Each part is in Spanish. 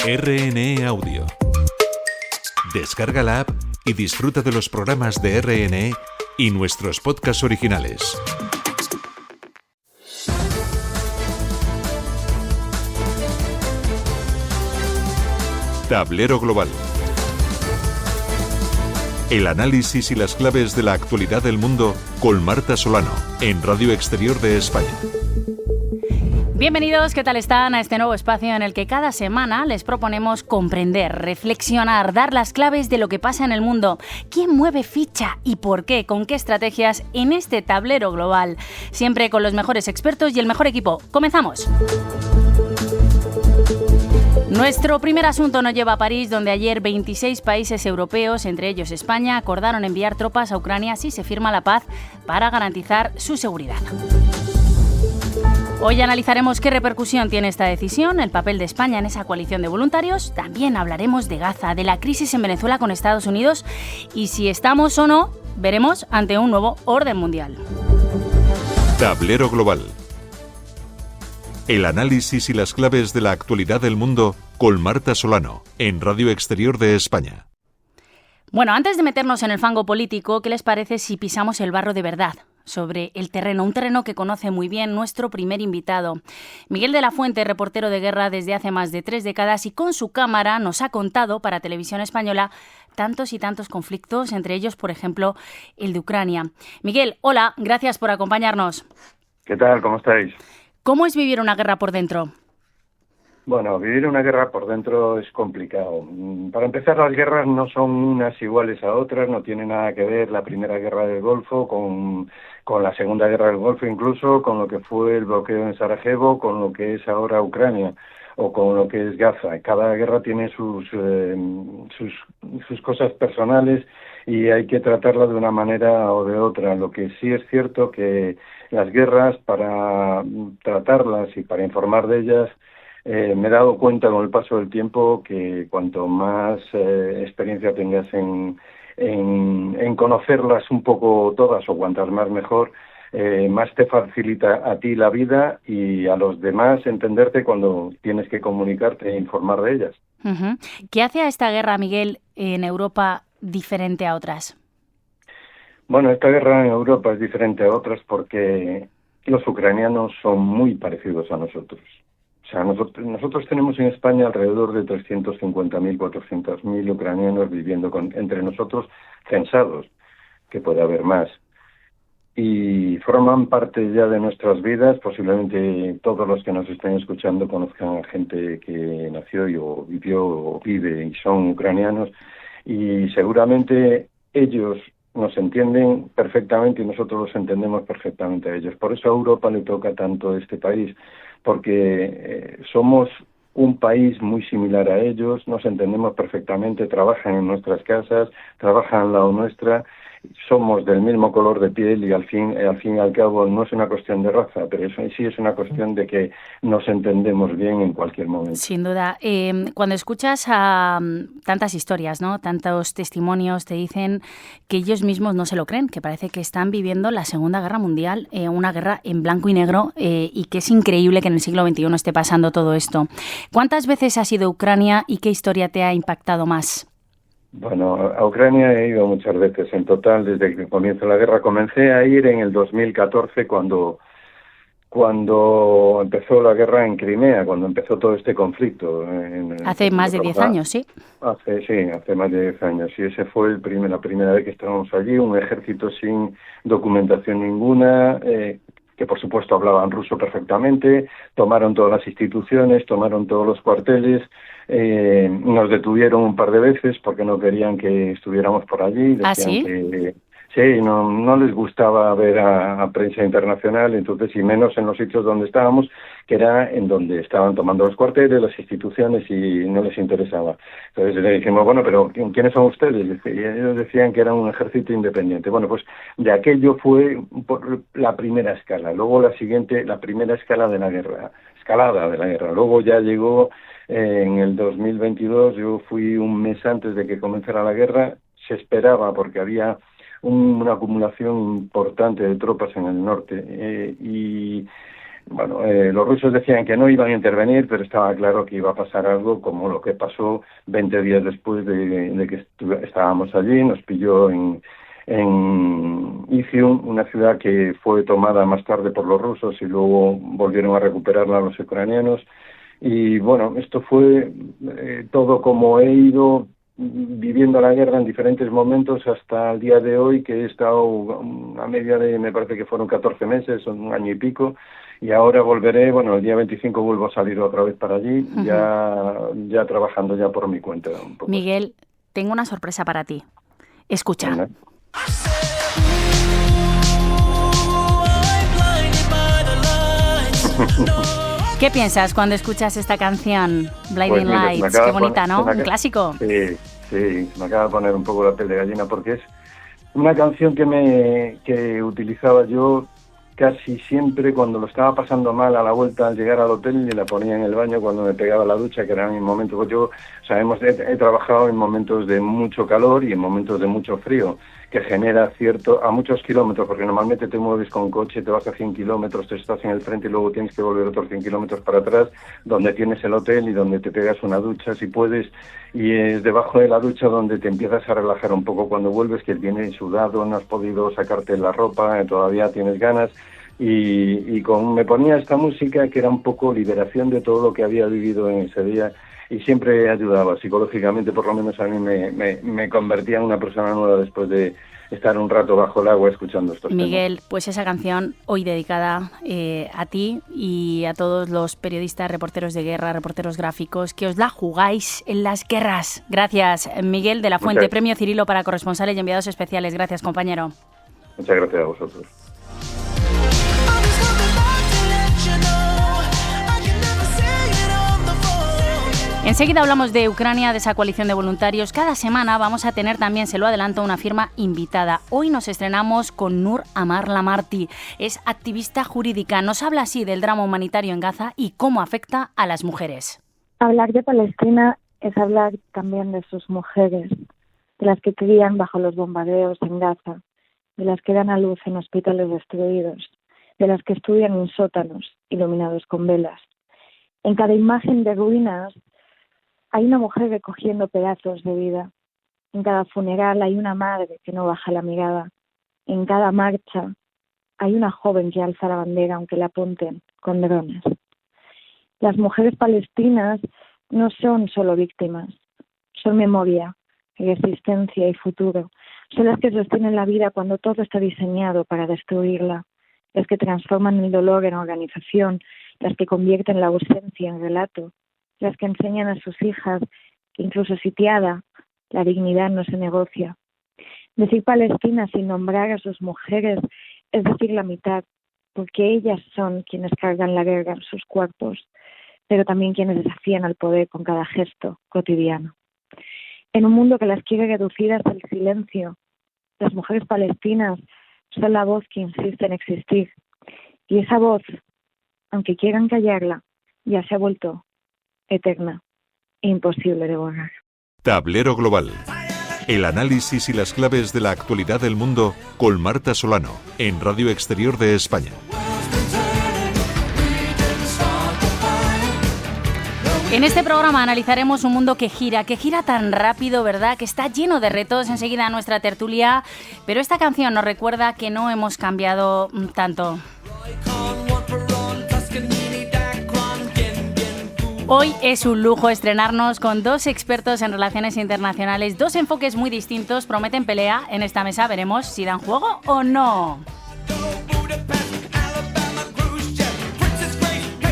RNE Audio. Descarga la app y disfruta de los programas de RNE y nuestros podcasts originales. Tablero Global. El análisis y las claves de la actualidad del mundo con Marta Solano, en Radio Exterior de España. Bienvenidos, ¿qué tal están? A este nuevo espacio en el que cada semana les proponemos comprender, reflexionar, dar las claves de lo que pasa en el mundo. ¿Quién mueve ficha y por qué? ¿Con qué estrategias en este tablero global? Siempre con los mejores expertos y el mejor equipo. ¡Comenzamos! Nuestro primer asunto nos lleva a París, donde ayer 26 países europeos, entre ellos España, acordaron enviar tropas a Ucrania si se firma la paz para garantizar su seguridad. Hoy analizaremos qué repercusión tiene esta decisión, el papel de España en esa coalición de voluntarios. También hablaremos de Gaza, de la crisis en Venezuela con Estados Unidos y si estamos o no, veremos, ante un nuevo orden mundial. Tablero Global. El análisis y las claves de la actualidad del mundo con Marta Solano, en Radio Exterior de España. Bueno, antes de meternos en el fango político, ¿qué les parece si pisamos el barro de verdad sobre el terreno? Un terreno que conoce muy bien nuestro primer invitado. Miguel de la Fuente, reportero de guerra desde hace más de 3 décadas y con su cámara nos ha contado para Televisión Española tantos y tantos conflictos, entre ellos, por ejemplo, el de Ucrania. Miguel, hola, gracias por acompañarnos. ¿Qué tal? ¿Cómo estáis? ¿Cómo es vivir una guerra por dentro? Bueno, vivir una guerra por dentro es complicado. Para empezar, las guerras no son unas iguales a otras, no tiene nada que ver la Primera Guerra del Golfo con la Segunda Guerra del Golfo, incluso con lo que fue el bloqueo en Sarajevo, con lo que es ahora Ucrania o con lo que es Gaza. Cada guerra tiene sus cosas personales y hay que tratarla de una manera o de otra. Lo que sí es cierto que las guerras, para tratarlas y para informar de ellas, me he dado cuenta con el paso del tiempo que cuanto más experiencia tengas en conocerlas un poco todas o cuantas más mejor, más te facilita a ti la vida y a los demás entenderte cuando tienes que comunicarte e informar de ellas. Uh-huh. ¿Qué hace a esta guerra, Miguel, en Europa diferente a otras? Bueno, esta guerra en Europa es diferente a otras porque los ucranianos son muy parecidos a nosotros. O sea, nosotros tenemos en España alrededor de 350.000, 400.000 ucranianos viviendo entre nosotros censados, que puede haber más. Y forman parte ya de nuestras vidas. Posiblemente todos los que nos estén escuchando conozcan a gente que nació o vivió o vive y son ucranianos. Y seguramente ellos nos entienden perfectamente y nosotros los entendemos perfectamente a ellos. Por eso a Europa le toca tanto este país, porque somos un país muy similar a ellos, nos entendemos perfectamente, trabajan en nuestras casas, trabajan al lado nuestra, somos del mismo color de piel y al fin y al cabo no es una cuestión de raza, pero eso sí es una cuestión de que nos entendemos bien en cualquier momento. Sin duda. Cuando escuchas a tantas historias, ¿no? Tantos testimonios, te dicen que ellos mismos no se lo creen, que parece que están viviendo la Segunda Guerra Mundial, una guerra en blanco y negro, y que es increíble que en el siglo XXI esté pasando todo esto. ¿Cuántas veces has ido a Ucrania y qué historia te ha impactado más? Bueno, a Ucrania he ido muchas veces. En total, desde que comienza la guerra, comencé a ir en el 2014 cuando empezó la guerra en Crimea, cuando empezó todo este conflicto. Hace más de 10 años, ¿sí? Hace más de 10 años. Y ese fue la primera vez que estábamos allí, un ejército sin documentación ninguna, que por supuesto hablaban ruso perfectamente, tomaron todas las instituciones, tomaron todos los cuarteles, nos detuvieron un par de veces porque no querían que estuviéramos por allí. ¿Ah, sí? Sí, no les gustaba ver a prensa internacional, entonces, y menos en los sitios donde estábamos, que era en donde estaban tomando los cuarteles, las instituciones, y no les interesaba. Entonces le dijimos, bueno, pero ¿quiénes son ustedes? Y ellos decían que era un ejército independiente. Bueno, pues de aquello fue la primera escala. Luego la primera escalada de la guerra. Luego ya llegó en el 2022, yo fui un mes antes de que comenzara la guerra, se esperaba porque había una acumulación importante de tropas en el norte y Bueno, los rusos decían que no iban a intervenir, pero estaba claro que iba a pasar algo como lo que pasó 20 días después de que estábamos allí. Nos pilló en Izium, una ciudad que fue tomada más tarde por los rusos y luego volvieron a recuperarla los ucranianos. Y bueno, esto fue todo como he ido viviendo la guerra en diferentes momentos hasta el día de hoy, que he estado a media de, me parece que fueron 14 meses, un año y pico, y ahora volveré, bueno, el día 25 vuelvo a salir otra vez para allí, ya trabajando ya por mi cuenta. Un poco. Miguel, tengo una sorpresa para ti. Escucha. Venga. ¿Qué piensas cuando escuchas esta canción, Blinding Lights? Qué bonita, ¿no? Un clásico. Sí, me acaba de poner un poco la piel de gallina porque es una canción que utilizaba yo casi siempre cuando lo estaba pasando mal a la vuelta al llegar al hotel, y la ponía en el baño cuando me pegaba la ducha, que eran en momentos, pues yo, o sea, he trabajado en momentos de mucho calor y en momentos de mucho frío, que genera a muchos kilómetros, porque normalmente te mueves con coche, te vas a 100 kilómetros, te estás en el frente y luego tienes que volver otros 100 kilómetros para atrás, donde tienes el hotel y donde te pegas una ducha si puedes, y es debajo de la ducha donde te empiezas a relajar un poco cuando vuelves, que vienes sudado, no has podido sacarte la ropa, todavía tienes ganas, y me ponía esta música que era un poco liberación de todo lo que había vivido en ese día, y siempre ayudaba psicológicamente, por lo menos a mí me convertía en una persona nueva después de estar un rato bajo el agua escuchando estos Miguel, temas. pues esa canción hoy dedicada a ti y a todos los periodistas, reporteros de guerra, reporteros gráficos, que os la jugáis en las guerras. Gracias, Miguel de la Fuente, Premio Cirilo para corresponsales y enviados especiales. Gracias, compañero. Muchas gracias a vosotros. Enseguida hablamos de Ucrania, de esa coalición de voluntarios. Cada semana vamos a tener también, se lo adelanto, una firma invitada. Hoy nos estrenamos con Nur Amar Lamarty. Es activista jurídica. Nos habla así del drama humanitario en Gaza y cómo afecta a las mujeres. Hablar de Palestina es hablar también de sus mujeres, de las que crían bajo los bombardeos en Gaza, de las que dan a luz en hospitales destruidos, de las que estudian en sótanos iluminados con velas. En cada imagen de ruinas hay una mujer recogiendo pedazos de vida. En cada funeral hay una madre que no baja la mirada. En cada marcha hay una joven que alza la bandera aunque la apunten con drones. Las mujeres palestinas no son solo víctimas, son memoria, resistencia y futuro. Son las que sostienen la vida cuando todo está diseñado para destruirla, las que transforman el dolor en organización, las que convierten la ausencia en relato, las que enseñan a sus hijas que incluso sitiada, la dignidad no se negocia. Decir Palestina sin nombrar a sus mujeres es decir la mitad, porque ellas son quienes cargan la guerra en sus cuerpos, pero también quienes desafían al poder con cada gesto cotidiano. En un mundo que las quiere reducidas al silencio, las mujeres palestinas son la voz que insiste en existir. Y esa voz, aunque quieran callarla, ya se ha vuelto eterna e imposible de borrar. Tablero Global. El análisis y las claves de la actualidad del mundo con Marta Solano en Radio Exterior de España. En este programa analizaremos un mundo que gira tan rápido, ¿verdad? Que está lleno de retos. Enseguida nuestra tertulia, pero esta canción nos recuerda que no hemos cambiado tanto. Hoy es un lujo estrenarnos con dos expertos en relaciones internacionales, dos enfoques muy distintos, prometen pelea en esta mesa, veremos si dan juego o no.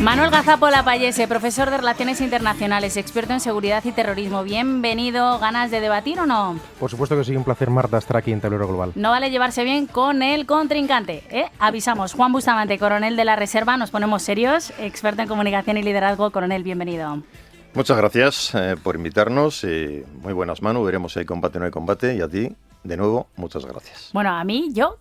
Manuel Gazapo Lapallese, profesor de Relaciones Internacionales, experto en seguridad y terrorismo. Bienvenido, ¿ganas de debatir o no? Por supuesto que sí, un placer, Marta, estar aquí en Tablero Global. No vale llevarse bien con el contrincante, ¿eh? Avisamos, Juan Bustamante, coronel de la Reserva, nos ponemos serios, experto en comunicación y liderazgo. Coronel, bienvenido. Muchas gracias por invitarnos. Muy buenas, Manu, veremos si hay combate o no hay combate, y a ti, de nuevo, muchas gracias. Bueno, a mí, yo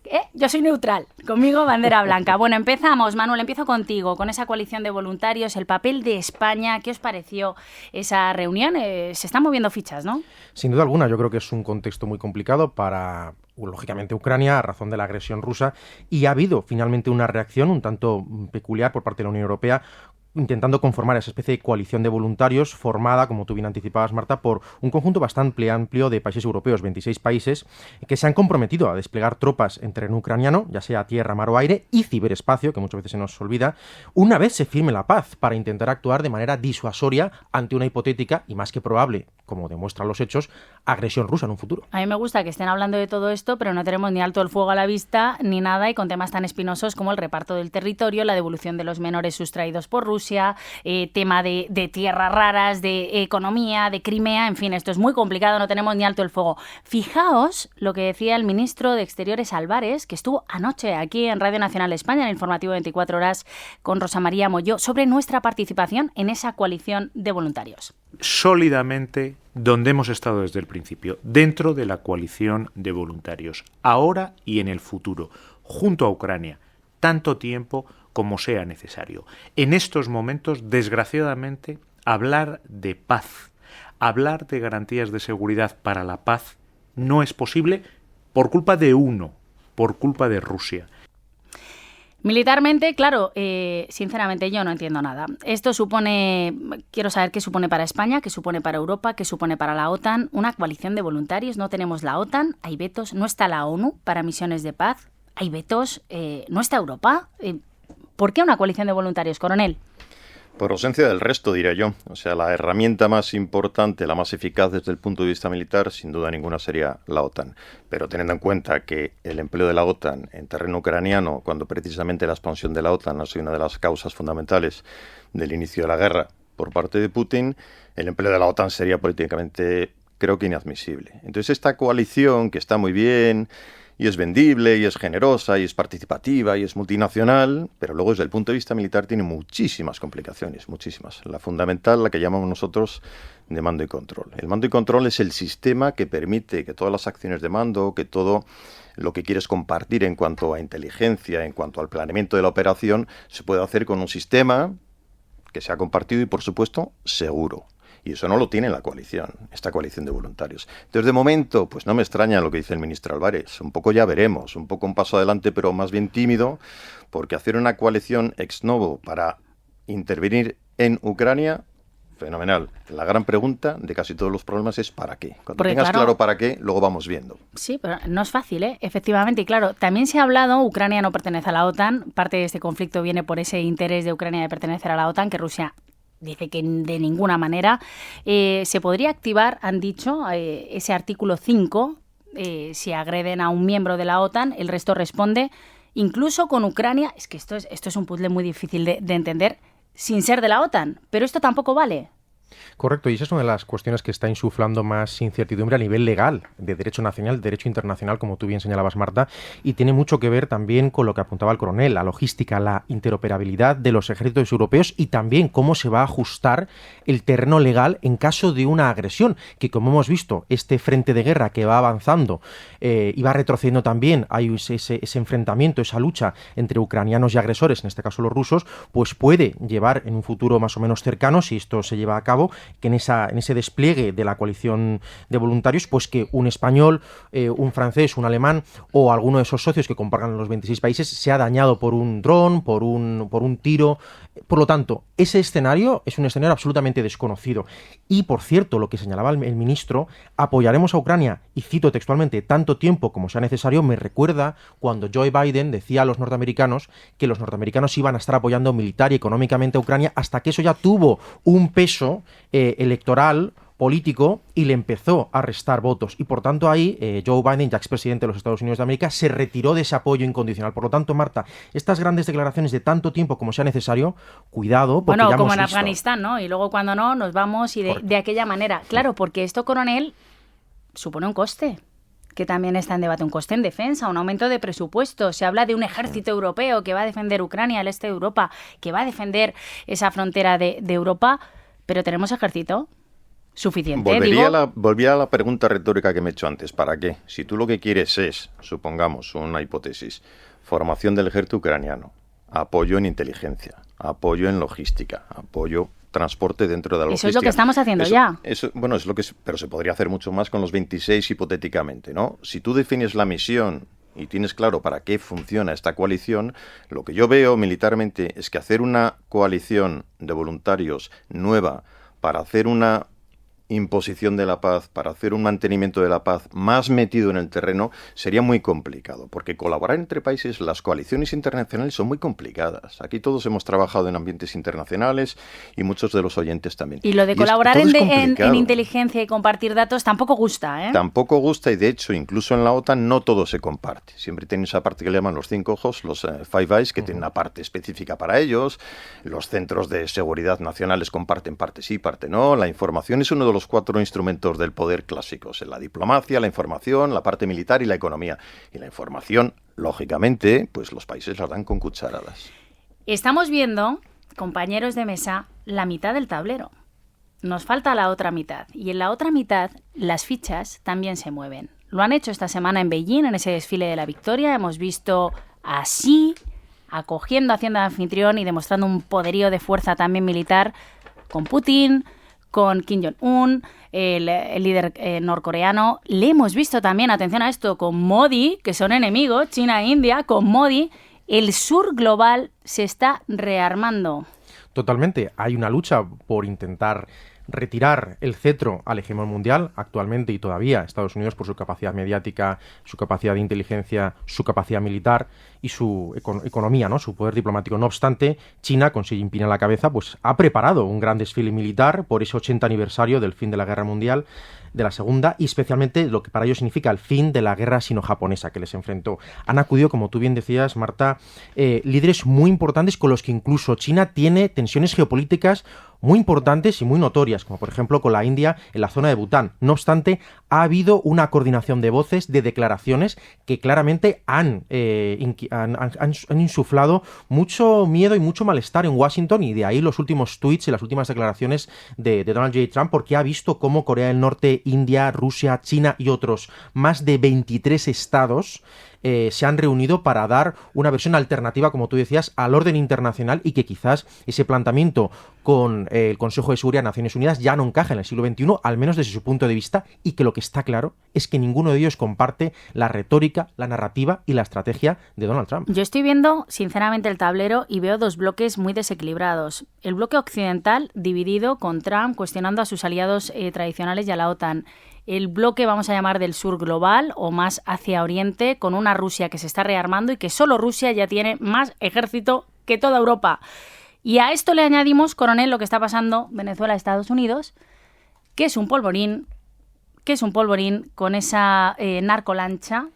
soy neutral. Conmigo, bandera blanca. Bueno, empezamos. Manuel, empiezo contigo, con esa coalición de voluntarios, el papel de España. ¿Qué os pareció esa reunión? Se están moviendo fichas, ¿no? Sin duda alguna, yo creo que es un contexto muy complicado para lógicamente Ucrania, a razón de la agresión rusa, y ha habido finalmente una reacción un tanto peculiar por parte de la Unión Europea, intentando conformar esa especie de coalición de voluntarios formada, como tú bien anticipabas, Marta, por un conjunto bastante amplio de países europeos, 26 países, que se han comprometido a desplegar tropas en terreno ucraniano, ya sea tierra, mar o aire, y ciberespacio, que muchas veces se nos olvida, una vez se firme la paz, para intentar actuar de manera disuasoria ante una hipotética, y más que probable, como demuestran los hechos, agresión rusa en un futuro. A mí me gusta que estén hablando de todo esto, pero no tenemos ni alto el fuego a la vista, ni nada, y con temas tan espinosos como el reparto del territorio, la devolución de los menores sustraídos por Rusia, tema de tierras raras, de economía, de Crimea, en fin, esto es muy complicado, no tenemos ni alto el fuego. Fijaos lo que decía el ministro de Exteriores Álvarez, que estuvo anoche aquí en Radio Nacional de España, en el informativo 24 horas, con Rosa María Molló, sobre nuestra participación en esa coalición de voluntarios. Sólidamente donde hemos estado desde el principio, dentro de la coalición de voluntarios, ahora y en el futuro, junto a Ucrania, tanto tiempo como sea necesario. En estos momentos, desgraciadamente, hablar de paz, hablar de garantías de seguridad para la paz no es posible por culpa de uno, por culpa de Rusia. Militarmente, claro, sinceramente yo no entiendo nada. Esto quiero saber qué supone para España, qué supone para Europa, qué supone para la OTAN. Una coalición de voluntarios, no tenemos la OTAN, hay vetos, no está la ONU para misiones de paz, hay vetos, no está Europa. ¿Por qué una coalición de voluntarios, coronel? Por ausencia del resto, diría yo. O sea, la herramienta más importante, la más eficaz desde el punto de vista militar, sin duda ninguna sería la OTAN. Pero teniendo en cuenta que el empleo de la OTAN en terreno ucraniano, cuando precisamente la expansión de la OTAN ha sido una de las causas fundamentales del inicio de la guerra por parte de Putin, el empleo de la OTAN sería políticamente, creo que inadmisible. Entonces esta coalición, que está muy bien, y es vendible, y es generosa, y es participativa, y es multinacional, pero luego desde el punto de vista militar tiene muchísimas complicaciones, muchísimas. La fundamental, la que llamamos nosotros de mando y control. El mando y control es el sistema que permite que todas las acciones de mando, que todo lo que quieres compartir en cuanto a inteligencia, en cuanto al planeamiento de la operación, se puede hacer con un sistema que sea compartido y, por supuesto, seguro. Y eso no lo tiene la coalición, esta coalición de voluntarios. Entonces, de momento, pues no me extraña lo que dice el ministro Álvarez. Un poco ya veremos, un poco un paso adelante, pero más bien tímido, porque hacer una coalición ex novo para intervenir en Ucrania, fenomenal. La gran pregunta de casi todos los problemas es ¿para qué? Cuando tengas claro para qué, luego vamos viendo. Sí, pero no es fácil, efectivamente. Y claro, también se ha hablado, Ucrania no pertenece a la OTAN, parte de este conflicto viene por ese interés de Ucrania de pertenecer a la OTAN, que Rusia dice que de ninguna manera. Se podría activar, han dicho, ese artículo 5, si agreden a un miembro de la OTAN, el resto responde, incluso con Ucrania. Es que esto es un puzzle muy difícil de entender, sin ser de la OTAN, pero esto tampoco vale. Correcto, y esa es una de las cuestiones que está insuflando más incertidumbre a nivel legal, de derecho nacional, derecho internacional, como tú bien señalabas, Marta, y tiene mucho que ver también con lo que apuntaba el coronel, la logística, la interoperabilidad de los ejércitos europeos y también cómo se va a ajustar el terreno legal en caso de una agresión, que como hemos visto, este frente de guerra que va avanzando y va retrocediendo también, hay ese enfrentamiento, esa lucha entre ucranianos y agresores, en este caso los rusos, pues puede llevar en un futuro más o menos cercano, si esto se lleva a cabo, que en ese despliegue de la coalición de voluntarios, pues que un español, un francés, un alemán o alguno de esos socios que compartan los 26 países sea dañado por un dron, por un tiro. Por lo tanto, ese escenario es un escenario absolutamente desconocido. Y, por cierto, lo que señalaba el ministro, apoyaremos a Ucrania, y cito textualmente, tanto tiempo como sea necesario, me recuerda cuando Joe Biden decía a los norteamericanos que los norteamericanos iban a estar apoyando militar y económicamente a Ucrania hasta que eso ya tuvo un peso electoral, político, y le empezó a restar votos. Y por tanto ahí Joe Biden, ya expresidente de los Estados Unidos de América, se retiró de ese apoyo incondicional. Por lo tanto, Marta, estas grandes declaraciones de tanto tiempo como sea necesario, cuidado, porque bueno, ya como hemos en visto. Afganistán, ¿no? Y luego cuando no, nos vamos y de aquella manera. Claro, porque esto, coronel, supone un coste, que también está en debate, un coste en defensa, un aumento de presupuesto. Se habla de un ejército europeo que va a defender Ucrania, el este de Europa, que va a defender esa frontera de Europa, pero ¿tenemos ejército suficiente? Volvía a la pregunta retórica que me he hecho antes. ¿Para qué? Si tú lo que quieres es, supongamos, una hipótesis, formación del ejército ucraniano, apoyo en inteligencia, apoyo en logística, apoyo transporte dentro de la logística. Eso es lo que estamos haciendo ya. Bueno, pero se podría hacer mucho más con los 26 hipotéticamente, ¿no? Si tú defines la misión y tienes claro para qué funciona esta coalición, lo que yo veo militarmente es que hacer una coalición de voluntarios nueva para hacer una imposición de la paz, para hacer un mantenimiento de la paz más metido en el terreno, sería muy complicado, porque colaborar entre países, las coaliciones internacionales son muy complicadas. Aquí todos hemos trabajado en ambientes internacionales y muchos de los oyentes también. Y lo de colaborar en inteligencia y compartir datos tampoco gusta, ¿eh? Tampoco gusta, y de hecho, incluso en la OTAN no todo se comparte. Siempre tienen esa parte que le llaman los 5 ojos, los Five Eyes, que tienen una parte específica para ellos. Los centros de seguridad nacionales comparten parte sí, parte no. La información es uno de los 4 instrumentos del poder clásicos: la diplomacia, la información, la parte militar y la economía. Y la información, lógicamente, pues los países la dan con cucharadas. Estamos viendo, compañeros de mesa, la mitad del tablero. Nos falta la otra mitad. Y en la otra mitad, las fichas también se mueven. Lo han hecho esta semana en Beijing, en ese desfile de la victoria. Hemos visto a Xi acogiendo, haciendo de anfitrión y demostrando un poderío de fuerza también militar con Putin, con Kim Jong-un, el líder norcoreano. Le hemos visto también, atención a esto, con Modi, que son enemigos, China e India, con Modi. El sur global se está rearmando. Totalmente. Hay una lucha por intentar retirar el cetro al hegemón mundial actualmente y todavía Estados Unidos, por su capacidad mediática, su capacidad de inteligencia, su capacidad militar y su economía, ¿no? Su poder diplomático. No obstante, China, con Xi Jinping a la cabeza, pues ha preparado un gran desfile militar por ese 80 aniversario del fin de la Guerra Mundial, de la Segunda, y especialmente lo que para ellos significa el fin de la guerra sino-japonesa que les enfrentó. Han acudido, como tú bien decías, Marta, líderes muy importantes con los que incluso China tiene tensiones geopolíticas muy importantes y muy notorias, como por ejemplo con la India en la zona de Bután. No obstante, ha habido una coordinación de voces, de declaraciones que claramente han insuflado mucho miedo y mucho malestar en Washington, y de ahí los últimos tweets y las últimas declaraciones de Donald J. Trump, porque ha visto cómo Corea del Norte, India, Rusia, China y otros más de 23 estados se han reunido para dar una versión alternativa, como tú decías, al orden internacional, y que quizás ese planteamiento con el Consejo de Seguridad de Naciones Unidas ya no encaja en el siglo XXI, al menos desde su punto de vista, y que lo que está claro es que ninguno de ellos comparte la retórica, la narrativa y la estrategia de Donald Trump. Yo estoy viendo, sinceramente, el tablero y veo dos bloques muy desequilibrados. El bloque occidental dividido, con Trump cuestionando a sus aliados tradicionales y a la OTAN. El bloque, vamos a llamar, del sur global o más hacia Oriente, con una Rusia que se está rearmando y que solo Rusia ya tiene más ejército que toda Europa. Y a esto le añadimos, coronel, lo que está pasando Venezuela-Estados Unidos, que es un polvorín con esa narcolancha,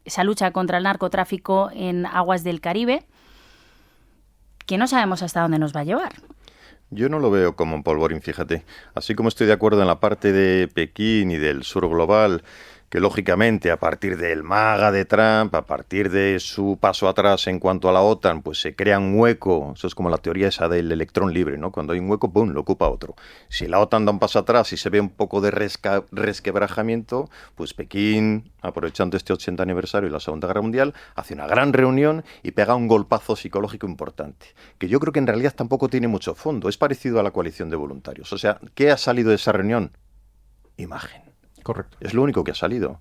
esa lucha contra el narcotráfico en aguas del Caribe, que no sabemos hasta dónde nos va a llevar. Yo no lo veo como un polvorín, fíjate. Así como estoy de acuerdo en la parte de Pekín y del sur global, que lógicamente a partir del MAGA de Trump, a partir de su paso atrás en cuanto a la OTAN, pues se crea un hueco. Eso es como la teoría esa del electrón libre, ¿no? Cuando hay un hueco, ¡pum!, lo ocupa otro. Si la OTAN da un paso atrás y se ve un poco de resquebrajamiento, pues Pekín, aprovechando este 80 aniversario y la Segunda Guerra Mundial, hace una gran reunión y pega un golpazo psicológico importante, que yo creo que en realidad tampoco tiene mucho fondo. Es parecido a la coalición de voluntarios. O sea, ¿qué ha salido de esa reunión? Imagen. Correcto. Es lo único que ha salido.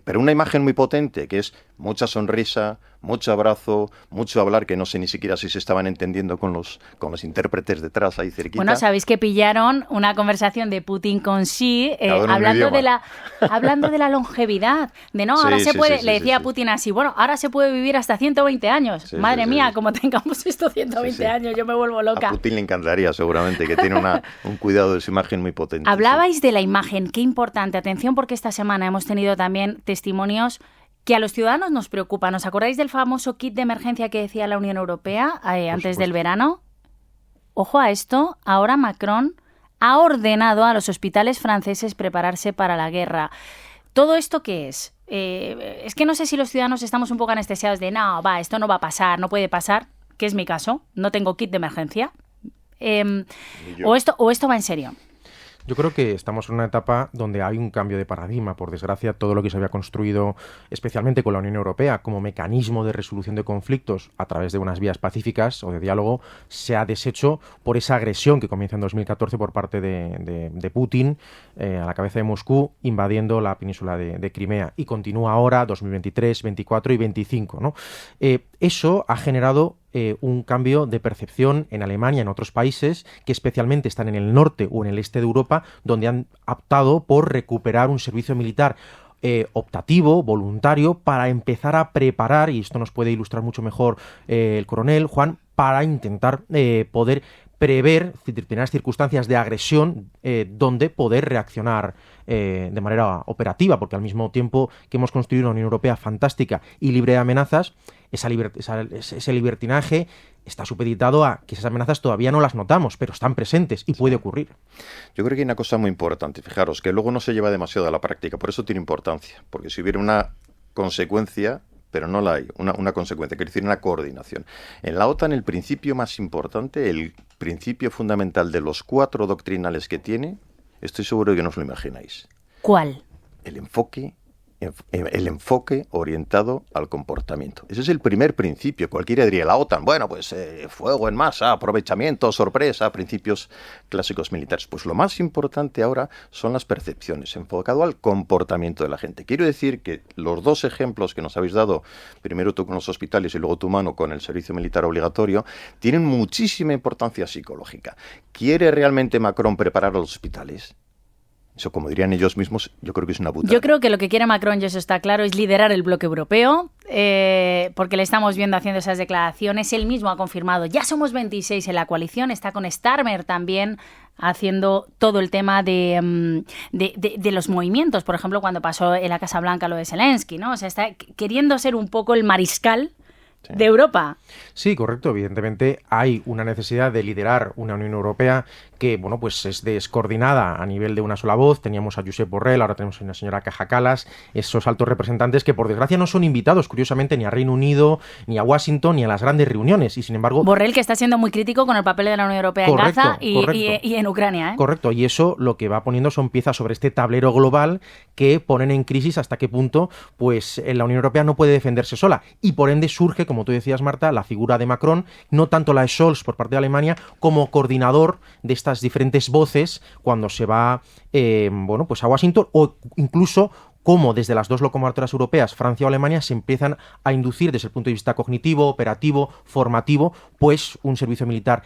Pero una imagen muy potente, que es mucha sonrisa, mucho abrazo, mucho hablar, que no sé ni siquiera si se estaban entendiendo con los intérpretes detrás ahí cerquita. Bueno, sabéis que pillaron una conversación de Putin con Xi hablando de la longevidad, de no, ahora se puede, le decía a Putin así, bueno, ahora se puede vivir hasta 120 años. Madre mía, como tengamos estos 120 años, yo me vuelvo loca. A Putin le encantaría seguramente, que tiene un cuidado de su imagen muy potente. Hablabais de la imagen, qué importante. Atención, porque esta semana hemos tenido también testimonios que a los ciudadanos nos preocupan. ¿Os acordáis del famoso kit de emergencia que decía la Unión Europea antes del verano? Ojo a esto, ahora Macron ha ordenado a los hospitales franceses prepararse para la guerra. ¿Todo esto qué es? Es que no sé si los ciudadanos estamos un poco anestesiados de esto no va a pasar, no puede pasar, que es mi caso, no tengo kit de emergencia. O esto va en serio. Yo creo que estamos en una etapa donde hay un cambio de paradigma. Por desgracia, todo lo que se había construido, especialmente con la Unión Europea, como mecanismo de resolución de conflictos a través de unas vías pacíficas o de diálogo, se ha deshecho por esa agresión que comienza en 2014 por parte de Putin a la cabeza de Moscú, invadiendo la península de Crimea. Y continúa ahora, 2023, 24 y 25, ¿no? Eso ha generado un cambio de percepción en Alemania, en otros países que especialmente están en el norte o en el este de Europa, donde han optado por recuperar un servicio militar optativo, voluntario, para empezar a preparar, y esto nos puede ilustrar mucho mejor el coronel Juan, para intentar poder prever determinadas circunstancias de agresión donde poder reaccionar de manera operativa, porque al mismo tiempo que hemos construido una Unión Europea fantástica y libre de amenazas, ese libertinaje está supeditado a que esas amenazas todavía no las notamos, pero están presentes y puede ocurrir. Yo creo que hay una cosa muy importante, fijaros, que luego no se lleva demasiado a la práctica, por eso tiene importancia, porque si hubiera una consecuencia, pero no la hay, una consecuencia, quiere decir una coordinación. En la OTAN el principio más importante, el principio fundamental de los 4 doctrinales que tiene, estoy seguro de que no os lo imagináis. ¿Cuál? El enfoque orientado al comportamiento. Ese es el primer principio. Cualquiera diría, la OTAN, bueno, pues fuego en masa, aprovechamiento, sorpresa, principios clásicos militares. Pues lo más importante ahora son las percepciones, enfocado al comportamiento de la gente. Quiero decir que los 2 ejemplos que nos habéis dado, primero tú con los hospitales y luego tu mano con el servicio militar obligatorio, tienen muchísima importancia psicológica. ¿Quiere realmente Macron preparar a los hospitales? Eso, como dirían ellos mismos, yo creo que es una putada. Yo creo que lo que quiere Macron, y eso está claro, es liderar el bloque europeo, porque le estamos viendo haciendo esas declaraciones. Él mismo ha confirmado, ya somos 26 en la coalición, está con Starmer también haciendo todo el tema de los movimientos. Por ejemplo, cuando pasó en la Casa Blanca lo de Zelensky, ¿no? O sea, está queriendo ser un poco el mariscal de Europa. Sí, correcto. Evidentemente hay una necesidad de liderar una Unión Europea que, bueno, pues es descoordinada a nivel de una sola voz. Teníamos a Josep Borrell, ahora tenemos a una señora Kaja Kallas, esos altos representantes que, por desgracia, no son invitados, curiosamente, ni a Reino Unido, ni a Washington, ni a las grandes reuniones. Y, sin embargo... Borrell, que está siendo muy crítico con el papel de la Unión Europea en Gaza y en Ucrania, ¿eh? Correcto. Y eso lo que va poniendo son piezas sobre este tablero global que ponen en crisis hasta qué punto pues la Unión Europea no puede defenderse sola. Y, por ende, surge, como tú decías, Marta, la figura de Macron, no tanto la de Scholz por parte de Alemania, como coordinador de estas diferentes voces cuando se va pues a Washington, o incluso cómo desde las 2 locomotoras europeas, Francia o Alemania, se empiezan a inducir desde el punto de vista cognitivo, operativo, formativo, pues un servicio militar,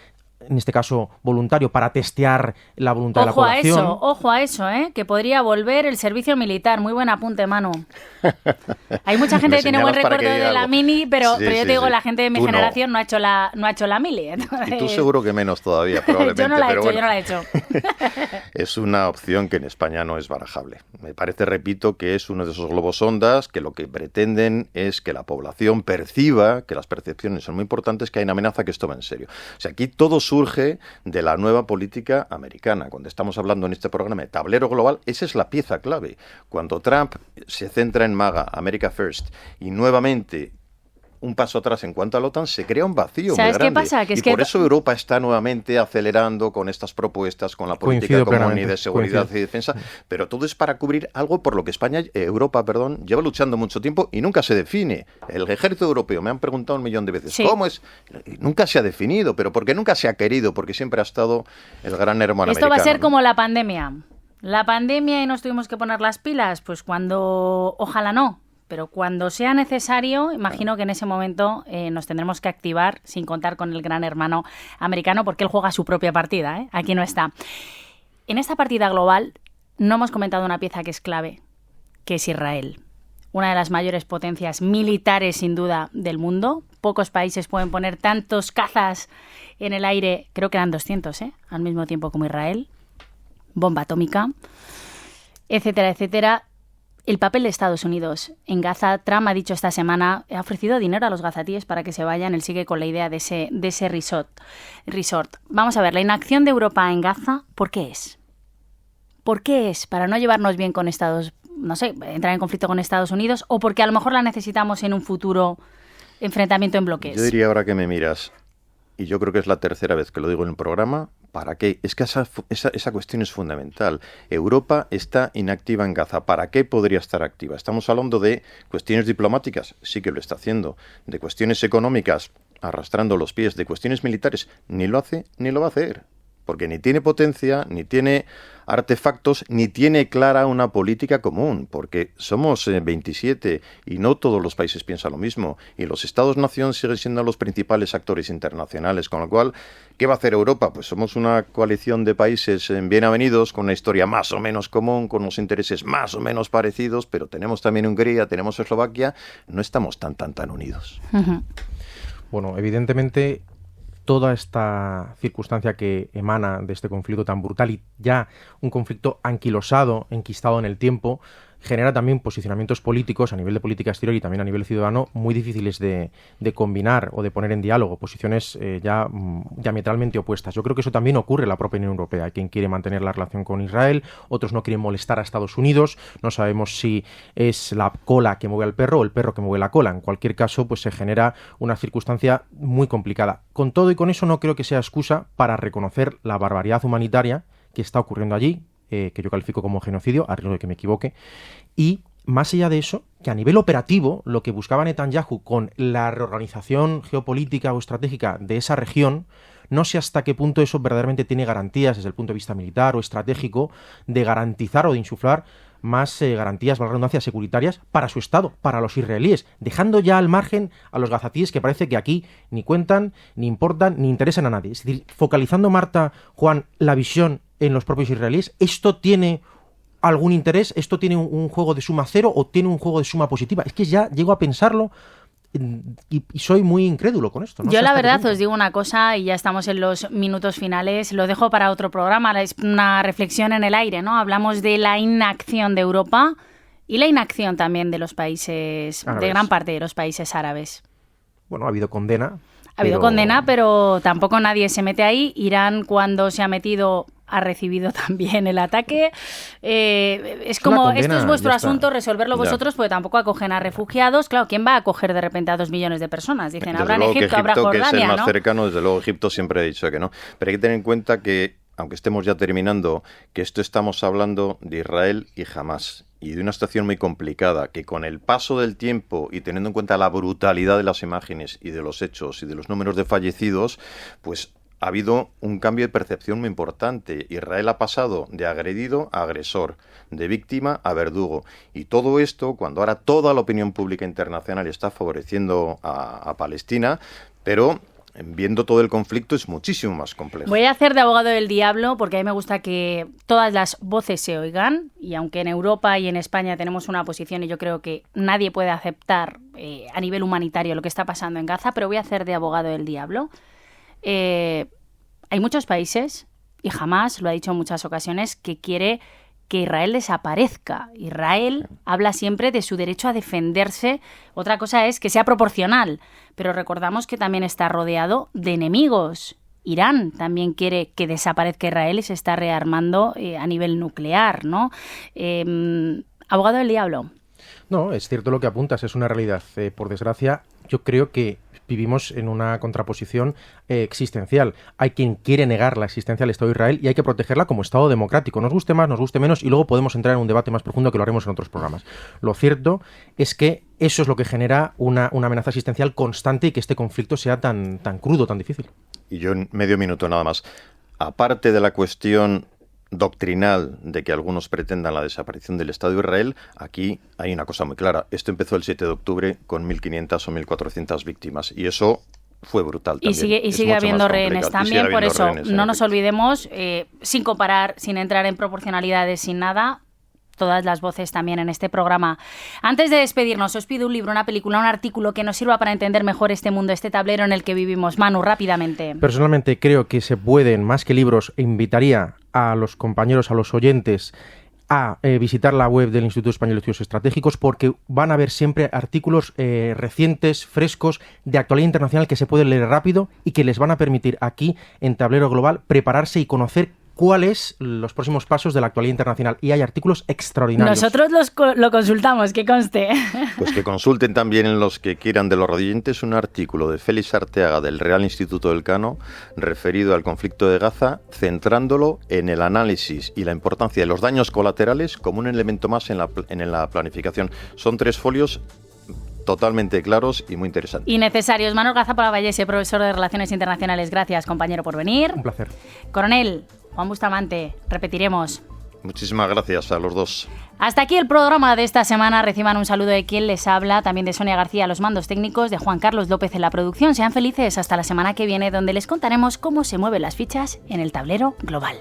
en este caso voluntario, para testear la voluntad de la población. Ojo a eso, que podría volver el servicio militar. Muy buen apunte, Manu. Hay mucha gente que tiene buen recuerdo de la mili, pero yo te digo, la gente de mi generación no ha hecho la mili. Entonces... Y tú seguro que menos todavía, probablemente. Yo no la he hecho. Es una opción que en España no es barajable. Me parece, repito, que es uno de esos globos sondas que lo que pretenden es que la población perciba, que las percepciones son muy importantes, que hay una amenaza, que esto va en serio. O sea, aquí todo surge de la nueva política americana. Cuando estamos hablando en este programa de tablero global, esa es la pieza clave. Cuando Trump se centra en MAGA, America First, y nuevamente un paso atrás en cuanto a la OTAN, se crea un vacío muy grande. ¿Sabes qué pasa? Que por eso Europa está nuevamente acelerando con estas propuestas, con la política común y de seguridad y defensa, pero todo es para cubrir algo por lo que Europa, lleva luchando mucho tiempo y nunca se define. El ejército europeo, me han preguntado 1.000.000 de veces, ¿cómo es? Nunca se ha definido, pero porque nunca se ha querido, porque siempre ha estado el gran hermano americano. Esto va a ser como la pandemia. La pandemia y nos tuvimos que poner las pilas, pues cuando, ojalá no, pero cuando sea necesario, imagino que en ese momento nos tendremos que activar sin contar con el gran hermano americano, porque él juega su propia partida, aquí no está. En esta partida global no hemos comentado una pieza que es clave, que es Israel. Una de las mayores potencias militares, sin duda, del mundo. Pocos países pueden poner tantos cazas en el aire, creo que eran 200, al mismo tiempo como Israel. Bomba atómica, etcétera, etcétera. El papel de Estados Unidos en Gaza. Trump ha dicho esta semana, ha ofrecido dinero a los gazatíes para que se vayan. Él sigue con la idea de ese resort. Vamos a ver, la inacción de Europa en Gaza, ¿por qué es? ¿Por qué es? ¿Para no llevarnos bien con entrar en conflicto con Estados Unidos? ¿O porque a lo mejor la necesitamos en un futuro enfrentamiento en bloques? Yo diría, ahora que me miras, y yo creo que es la tercera vez que lo digo en el programa, ¿Para qué? Es que esa cuestión es fundamental. Europa está inactiva en Gaza. ¿Para qué podría estar activa? Estamos hablando de cuestiones diplomáticas, sí que lo está haciendo. De cuestiones económicas, arrastrando los pies. De cuestiones militares, ni lo hace ni lo va a hacer. Porque ni tiene potencia, ni tiene artefactos, ni tiene clara una política común, porque somos 27 y no todos los países piensan lo mismo, y los Estados-nación siguen siendo los principales actores internacionales, con lo cual, ¿qué va a hacer Europa? Pues somos una coalición de países bien avenidos, con una historia más o menos común, con unos intereses más o menos parecidos, pero tenemos también Hungría, tenemos Eslovaquia, no estamos tan unidos. Uh-huh. Bueno, evidentemente toda esta circunstancia que emana de este conflicto tan brutal y ya un conflicto anquilosado, enquistado en el tiempo, genera también posicionamientos políticos a nivel de política exterior y también a nivel ciudadano muy difíciles de combinar o de poner en diálogo, posiciones ya diametralmente opuestas. Yo creo que eso también ocurre en la propia Unión Europea. Hay quien quiere mantener la relación con Israel, otros no quieren molestar a Estados Unidos, no sabemos si es la cola que mueve al perro o el perro que mueve la cola. En cualquier caso, pues se genera una circunstancia muy complicada. Con todo y con eso no creo que sea excusa para reconocer la barbaridad humanitaria que está ocurriendo allí, que yo califico como genocidio, a riesgo de que me equivoque, y más allá de eso, que a nivel operativo, lo que buscaba Netanyahu con la reorganización geopolítica o estratégica de esa región, no sé hasta qué punto eso verdaderamente tiene garantías desde el punto de vista militar o estratégico de garantizar o de insuflar más garantías, más redundancias securitarias para su Estado, para los israelíes, dejando ya al margen a los gazatíes que parece que aquí ni cuentan, ni importan, ni interesan a nadie. Es decir, focalizando, Marta, Juan, la visión en los propios israelíes, ¿esto tiene algún interés? ¿Esto tiene un juego de suma cero o tiene un juego de suma positiva? Es que ya llego a pensarlo y soy muy incrédulo con esto. No Yo sé la verdad os digo una cosa y ya estamos en los minutos finales, lo dejo para otro programa, es una reflexión en el aire, ¿no? Hablamos de la inacción de Europa y la inacción también de los países, árabes, de gran parte de los países árabes. Bueno, ha habido condena. Ha habido condena, pero tampoco nadie se mete ahí. Irán, cuando se ha metido, ha recibido también el ataque. Es como, condena, esto es vuestro asunto, resolverlo vosotros, porque tampoco acogen a refugiados. Claro, ¿quién va a acoger de repente a 2 millones de personas? Dicen, habrá en Egipto, habrá Jordania, que es el más ¿no? cercano, desde luego Egipto siempre he dicho que no. Pero hay que tener en cuenta que, aunque estemos ya terminando, que esto estamos hablando de Israel y Hamás, y de una situación muy complicada, que con el paso del tiempo y teniendo en cuenta la brutalidad de las imágenes y de los hechos y de los números de fallecidos, pues ha habido un cambio de percepción muy importante. Israel ha pasado de agredido a agresor, de víctima a verdugo. Y todo esto, cuando ahora toda la opinión pública internacional está favoreciendo a Palestina, pero viendo todo el conflicto es muchísimo más complejo. Voy a hacer de abogado del diablo porque a mí me gusta que todas las voces se oigan, y aunque en Europa y en España tenemos una posición y yo creo que nadie puede aceptar a nivel humanitario lo que está pasando en Gaza, pero voy a hacer de abogado del diablo. Hay muchos países, y Hamás lo ha dicho en muchas ocasiones, que quiere que Israel desaparezca. Israel habla siempre de su derecho a defenderse. Otra cosa es que sea proporcional, pero recordamos que también está rodeado de enemigos. Irán también quiere que desaparezca Israel y se está rearmando a nivel nuclear, ¿no? Abogado del diablo. No, es cierto lo que apuntas, es una realidad. Por desgracia, yo creo que vivimos en una contraposición existencial. Hay quien quiere negar la existencia del Estado de Israel y hay que protegerla como Estado democrático. Nos guste más, nos guste menos, y luego podemos entrar en un debate más profundo que lo haremos en otros programas. Lo cierto es que eso es lo que genera una amenaza existencial constante y que este conflicto sea tan crudo, tan difícil. Y yo en medio minuto nada más. Aparte de la cuestión doctrinal de que algunos pretendan la desaparición del Estado de Israel, aquí hay una cosa muy clara. Esto empezó el 7 de octubre con 1.500 o 1.400 víctimas y eso fue brutal también. Y sigue habiendo rehenes también, por eso no nos olvidemos, sin comparar, sin entrar en proporcionalidades, sin nada, todas las voces también en este programa. Antes de despedirnos, os pido un libro, una película, un artículo que nos sirva para entender mejor este mundo, este tablero en el que vivimos. Manu, rápidamente. Personalmente creo que se pueden, más que libros, invitaría a los compañeros, a los oyentes, a visitar la web del Instituto Español de Estudios Estratégicos, porque van a ver siempre artículos recientes, frescos, de actualidad internacional que se pueden leer rápido y que les van a permitir aquí, en Tablero Global, prepararse y conocer cuáles los próximos pasos de la actualidad internacional. Y hay artículos extraordinarios. Nosotros lo consultamos, que conste. Pues que consulten también en los que quieran de los radioyentes un artículo de Félix Arteaga del Real Instituto del Cano referido al conflicto de Gaza, centrándolo en el análisis y la importancia de los daños colaterales como un elemento más en la planificación. Son 3 folios totalmente claros y muy interesantes. Y necesarios. Manuel Gazapala Vallese, profesor de Relaciones Internacionales. Gracias, compañero, por venir. Un placer. Coronel Juan Bustamante, repetiremos. Muchísimas gracias a los dos. Hasta aquí el programa de esta semana. Reciban un saludo de quien les habla, también de Sonia García a los mandos técnicos, de Juan Carlos López en la producción. Sean felices hasta la semana que viene, donde les contaremos cómo se mueven las fichas en el tablero global.